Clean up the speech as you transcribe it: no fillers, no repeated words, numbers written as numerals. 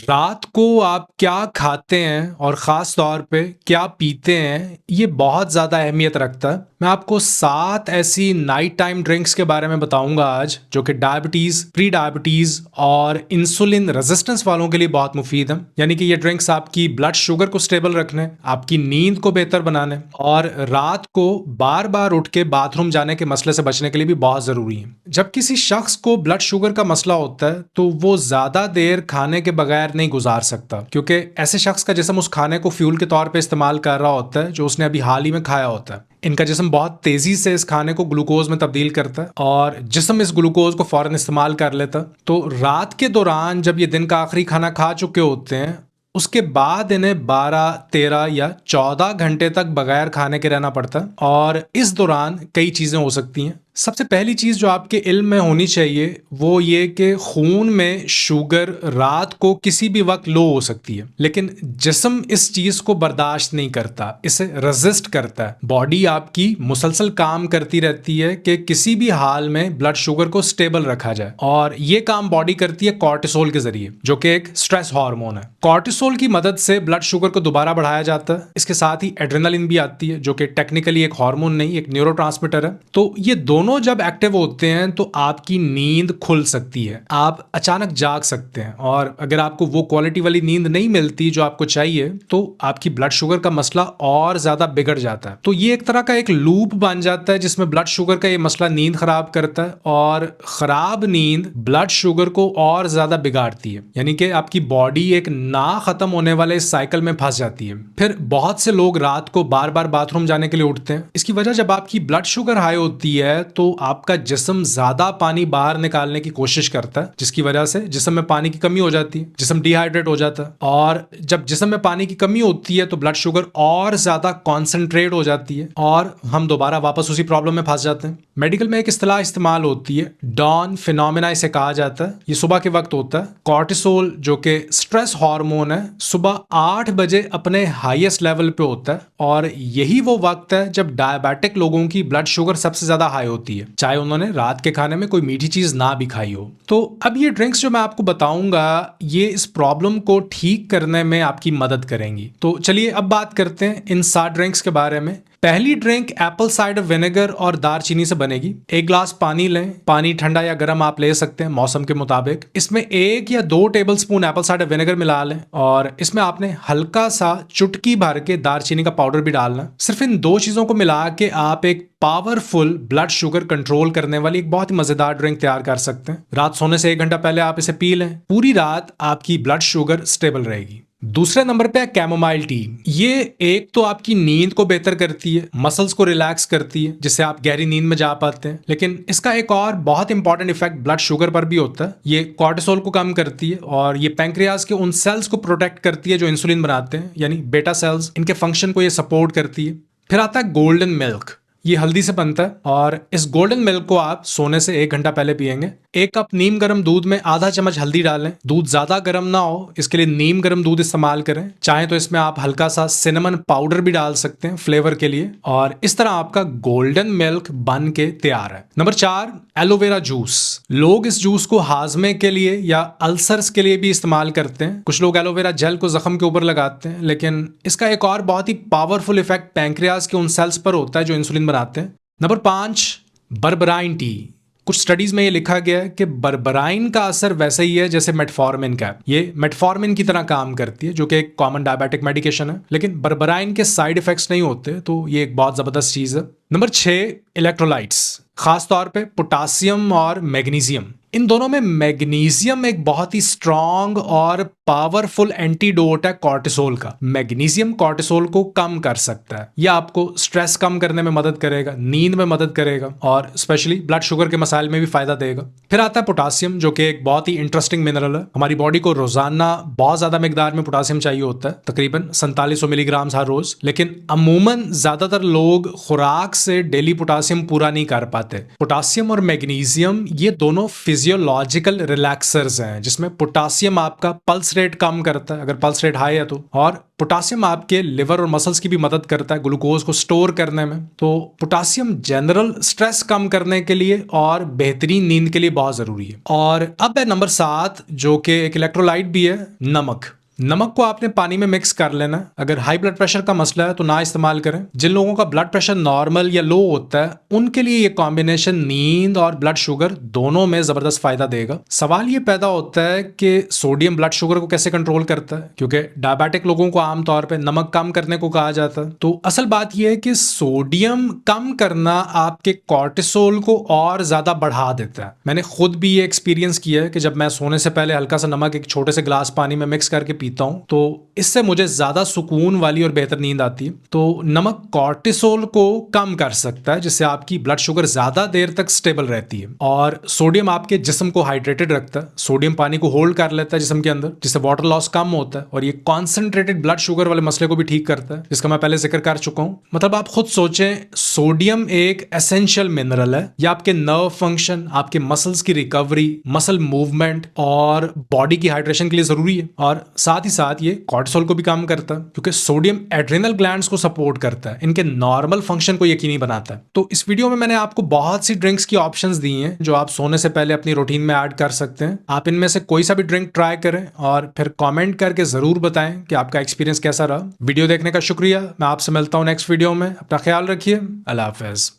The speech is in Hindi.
रात को आप क्या खाते हैं और ख़ास तौर पे क्या पीते हैं, ये बहुत ज़्यादा अहमियत रखता है। मैं आपको 7 ऐसी नाइट टाइम ड्रिंक्स के बारे में बताऊंगा आज, जो कि डायबिटीज़, प्री डायबिटीज़ और इंसुलिन रेजिस्टेंस वालों के लिए बहुत मुफीद है। यानी कि ये ड्रिंक्स आपकी ब्लड शुगर को स्टेबल रखने, आपकी नींद को बेहतर बनाने और रात को बार बार उठ के बाथरूम जाने के मसले से बचने के लिए भी बहुत ज़रूरी है। जब किसी शख्स को ब्लड शुगर का मसला होता है तो वो ज़्यादा देर खाने के बगैर नहीं गुजार सकता, क्योंकि ऐसे शख्स का जिस्म उस खाने को फ्यूल के तौर पे इस्तेमाल कर रहा होता है जो उसने अभी हाल ही में खाया होता है। इनका जिस्म बहुत तेजी से इस खाने को ग्लूकोज में तब्दील करता है और जिस्म इस ग्लूकोज को फौरन इस्तेमाल कर लेता है। तो रात के दौरान जब ये दिन का आखिरी खाना खा चुके होते हैं, उसके बाद इन्हें 12, 13 या 14 घंटे तक बगैर खाने के रहना पड़ता है और इस दौरान कई चीज़ें हो सकती हैं। सबसे पहली चीज़ जो आपके इल्म में होनी चाहिए वो ये कि खून में शुगर रात को किसी भी वक्त लो हो सकती है, लेकिन जिस्म इस चीज़ को बर्दाश्त नहीं करता, इसे रेजिस्ट करता है। बॉडी आपकी मुसलसल काम करती रहती है कि किसी भी हाल में ब्लड शुगर को स्टेबल रखा जाए, और ये काम बॉडी करती है कॉर्टिसोल के जरिए, जो कि एक स्ट्रेस हार्मोन है। कॉर्टिसोल की मदद से ब्लड शुगर को दोबारा बढ़ाया जाता है। इसके साथ ही एड्रेनलिन भी आती है, जो कि टेक्निकली एक हार्मोन नहीं, एक न्यूरोट्रांसमीटर है। तो ये दोनों जब एक्टिव होते हैं तो आपकी नींद खुल सकती है, आप अचानक जाग सकते हैं, और अगर आपको वो क्वालिटी वाली नींद नहीं मिलती जो आपको चाहिए तो आपकी ब्लड शुगर का मसला और ज्यादा बिगड़ जाता है। तो ये एक तरह का एक लूप बन जाता है जिसमें ब्लड शुगर का ये मसला नींद खराब करता है और खराब नींद ब्लड शुगर को और ज्यादा बिगाड़ती है। यानी कि आपकी बॉडी एक ना खत्म होने वाले साइकिल में फंस जाती है। फिर बहुत से लोग रात को बार बार बाथरूम जाने के लिए उठते हैं। इसकी वजह, जब आपकी ब्लड शुगर हाई होती है तो आपका जिस्म ज्यादा पानी बाहर निकालने की कोशिश करता है, जिसकी वजह से जिस्म में पानी की कमी हो जाती है, जिस्म डिहाइड्रेट हो जाता है, और जब जिस्म में पानी की कमी होती है तो ब्लड शुगर और ज्यादा कॉन्सेंट्रेट हो जाती है और हम दोबारा वापस उसी प्रॉब्लम में फंस जाते हैं। मेडिकल में एक इस्तेलाह इस्तेमाल होती है, डॉन फिनोमेना इसे कहा जाता है। ये सुबह के वक्त होता है। कॉर्टिसोल, जो कि स्ट्रेस हार्मोन है, सुबह 8 बजे अपने हाईएस्ट लेवल पे होता है, और यही वो वक्त है जब डायबिटिक लोगों की ब्लड शुगर सबसे ज्यादा हाई होती है, चाहे उन्होंने रात के खाने में कोई मीठी चीज ना भी खाई हो। तो अब ये ड्रिंक्स जो मैं आपको बताऊंगा, ये इस प्रॉब्लम को ठीक करने में आपकी मदद करेंगी। तो चलिए अब बात करते हैं इन 7 ड्रिंक्स के बारे में। पहली ड्रिंक एप्पल साइडर विनेगर और दारचीनी से बनेगी। 1 गिलास पानी लें। पानी ठंडा या गर्म आप ले सकते हैं मौसम के मुताबिक। इसमें 1 या 2 टेबलस्पून एप्पल साइडर विनेगर मिला लें, और इसमें आपने हल्का सा चुटकी भर के दारचीनी का पाउडर भी डालना। सिर्फ इन 2 चीजों को मिला के आप एक पावरफुल ब्लड शुगर कंट्रोल करने वाली एक बहुत ही मजेदार ड्रिंक तैयार कर सकते हैं। रात सोने से 1 घंटा पहले आप इसे पी लें। पूरी रात आपकी ब्लड शुगर स्टेबल रहेगी। दूसरे नंबर पे है कैमोमाइल टी। ये एक तो आपकी नींद को बेहतर करती है, मसल्स को रिलैक्स करती है, जिससे आप गहरी नींद में जा पाते हैं, लेकिन इसका एक और बहुत इंपॉर्टेंट इफेक्ट ब्लड शुगर पर भी होता है। ये कॉर्टिसोल को कम करती है और ये पैंक्रियाज के उन सेल्स को प्रोटेक्ट करती है जो इंसुलिन बनाते हैं, यानी बेटा सेल्स। इनके फंक्शन को ये सपोर्ट करती है। फिर आता है गोल्डन मिल्क। ये हल्दी से बनता है, और इस गोल्डन मिल्क को आप सोने से 1 घंटा पहले पिएंगे। 1 कप नीम गर्म दूध में आधा चम्मच हल्दी डालें। दूध ज्यादा गर्म ना हो, इसके लिए नीम गर्म दूध इस्तेमाल करें। चाहे तो इसमें आप हल्का सा सिनेमन पाउडर भी डाल सकते हैं फ्लेवर के लिए, और इस तरह आपका गोल्डन मिल्क बन के तैयार है। Number 4, aloe vera juice. लोग इस जूस को हाजमे के लिए या अल्सर्स के लिए भी इस्तेमाल करते हैं। कुछ लोग एलोवेरा जेल को जख्म के ऊपर लगाते हैं, लेकिन इसका एक और बहुत ही पावरफुल इफेक्ट पैंक्रियाज के उन सेल्स पर होता है जो इंसुलिन बनाते हैं। नंबर 5, बर्बराइन टी। कुछ स्टडीज में ये लिखा गया है कि बर्बराइन का असर वैसे ही है जैसे मेटफॉर्मिन का। ये मेटफॉर्मिन की तरह काम करती है, जो कि एक कॉमन डायबिटिक मेडिकेशन है, लेकिन बर्बराइन के साइड इफेक्ट्स नहीं होते, तो ये एक बहुत जबरदस्त चीज है। नंबर 6, इलेक्ट्रोलाइट्स, खास तौर पे पोटासियम और मैग्नीशियम। इन दोनों में मैग्नीशियम एक बहुत ही स्ट्रॉन्ग और पावरफुल एंटीडोट है कॉर्टिसोल का। मैग्नीशियम कॉर्टिसोल को कम कर सकता है। यह आपको स्ट्रेस कम करने में मदद करेगा, नींद में मदद करेगा, और स्पेशली ब्लड शुगर के मसाइल में भी फायदा देगा। फिर आता है पोटासियम, जो कि एक बहुत ही इंटरेस्टिंग मिनरल है। हमारी बॉडी को रोजाना बहुत ज्यादा मिकदार में पोटासियम चाहिए होता है, तकरीबन 4700 मिलीग्राम हर रोज, लेकिन अमूमन ज्यादातर लोग खुराक से डेली पोटासियम पूरा नहीं कर पाते। पोटासियम और मैग्नीशियम ये दोनों फिजियोलॉजिकल फिजियोलॉजिकल रिलैक्सर्स हैं जिसमें पोटासियम आपका पल्स रेट कम करता है अगर पल्स रेट हाई है तो, और पोटासियम आपके लिवर और मसल्स की भी मदद करता है ग्लूकोज को स्टोर करने में। तो पोटासियम जनरल स्ट्रेस कम करने के लिए और बेहतरीन नींद के लिए बहुत जरूरी है। और अब है नंबर 7 जो कि एक इलेक्ट्रोलाइट भी है, नमक। नमक को आपने पानी में मिक्स कर लेना। अगर हाई ब्लड प्रेशर का मसला है तो ना इस्तेमाल करें। जिन लोगों का ब्लड प्रेशर नॉर्मल या लो होता है उनके लिए ये कॉम्बिनेशन नींद और ब्लड शुगर दोनों में जबरदस्त फायदा देगा। सवाल ये पैदा होता है कि सोडियम ब्लड शुगर को कैसे कंट्रोल करता है, क्योंकि डायबिटिक लोगों को आमतौर पर नमक कम करने को कहा जाता है। तो असल बात यह है कि सोडियम कम करना आपके कॉर्टिसोल को और ज्यादा बढ़ा देता है। मैंने खुद भी ये एक्सपीरियंस किया है कि जब मैं सोने से पहले हल्का सा नमक एक छोटे से गिलास पानी में मिक्स करके पीता हूं तो इससे मुझे ज्यादा सुकून वाली और बेहतर नींद आती है। तो नमक कॉर्टिसोल को कम कर सकता है जिससे आपकी ब्लड शुगर ज्यादा देर तक स्टेबल रहती है। और सोडियम आपके जिस्म को हाइड्रेटेड रखता है। सोडियम पानी को होल्ड कर लेता है जिस्म के अंदर जिससे वाटर लॉस कम होता है और ये कॉन्सेंट्रेटेड ब्लड शुगर वाले मसले को भी ठीक करता है जिसका मैं पहले जिक्र कर चुका हूं। मतलब आप खुद सोचें, सोडियम एक एसेंशियल मिनरल है। ये आपके नर्व फंक्शन, आपके मसल्स की रिकवरी, मसल मूवमेंट और बॉडी की हाइड्रेशन के लिए जरूरी है। और साथ ही साथ ये कॉर्टिसोल को भी कम करता है क्योंकि सोडियम एड्रिनल ग्लैंड्स को सपोर्ट करता है, इनके नॉर्मल फंक्शन को यकीनी बनाता है। तो इस वीडियो में मैंने आपको बहुत सी ड्रिंक्स की ऑप्शंस दी हैं जो आप सोने से पहले अपनी रूटीन में ऐड कर सकते हैं। आप इनमें से कोई सा भी ड्रिंक ट्राई करें और फिर कमेंट करके जरूर बताएं कि आपका एक्सपीरियंस कैसा रहा। वीडियो देखने का शुक्रिया। मैं आपसे मिलता हूं नेक्स्ट वीडियो में। अपना ख्याल रखिए। अल्लाह हाफिज।